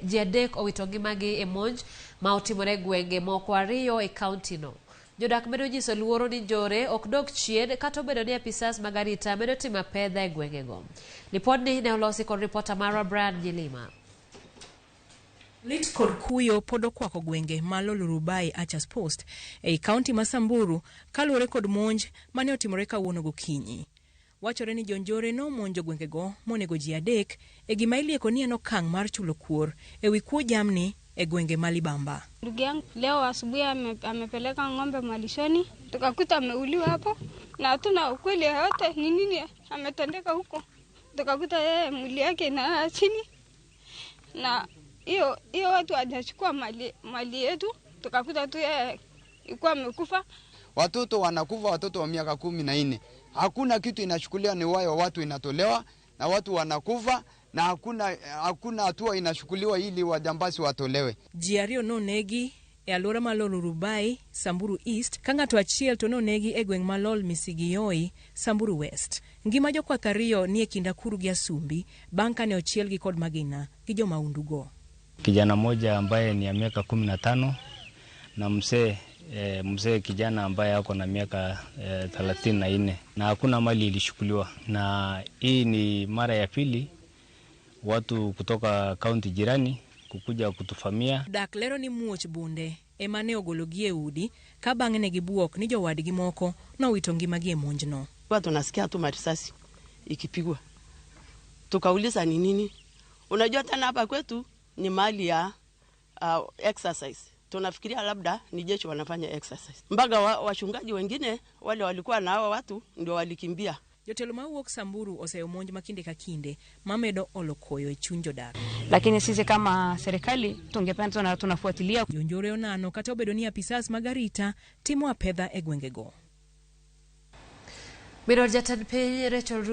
Ji adek owito ngimagi e monj ma otimore gwenge moko ariyo e kaunti no. Jodak medo nyiso luoro ni njore ok dog chien kata obedo ni apisas mag arita medo timo pedha e gwengego. Lipod ni ne olosi kod ripota mara Brad Jilima. Lit kod kuyo pod okwako gwenge ma Lolurubai Achas Post ei kaunti ma Samburu kaluwore kod monj mane otimore kawuono gokinyi. Wachore ni jonjore no monjo gwengego monego ji adek e gima ilieko ni en okang' mar chulo kuor e wi kuo jamni e gwenge Malibamba. Ndugu yangu leo asubuhi amepeleka ng'ombe malishoni, tukakuta ameuliwa hapo na hatuna ukweli yote ni nini ametendeka huko. Tukakuta yeye mwili yake inalala chini na hiyo watu hajachukua mali yetu, tukakuta tu yeye ilikuwa amekufa. Watoto wanakufa, watoto wa miaka 14. Hakuna kitu inachukuliwa, ni watu inatolewa na watu wanakufa na hakuna hatua inachukuliwa ili wajambazi watolewe. Jiario no negi e alora ma Lolurubai Samburu East kangato achiel to no negi e gweng malol Misigiyoi Samburu West. Ngima jokwath ariyo ni e kinda kuru gi Asumbi banka ne ochiel gi kod magina gi joma undugo. Kijana moja ambaye ni ya miaka 15 na mzee kijana ambaye ako na miaka 34 na hakuna mali ilishukuliwa. Na hii ni mara ya pili watu kutoka kaunti jirani kukuja kutufamia. Dak lero ni muoch bunde emane ogologie udi ka bang'e ne gibuok ni jowadgi moko no wito ngimagi e monjno. Watu nasikia tu marisasi ikipigwa. Tukauliza ni nini? Unajua tena hapa kwetu ni mali ya exercise. Tunafikiria labda ni jeshi wanafanya exercise. Mbaga wachungaji wengine wale walikuwa na hawa watu ndio walikimbia. Jotelo mawuok Samburu oseyo monj makinde ka kinde mamedo olokoyo e chuny jodak. Lakini sisi kama serikali tungependa tunafuatilia. Jonjore onano kata obedo ni apisas mag arita timo apedha e gwengego. Miror jatend piny Rachel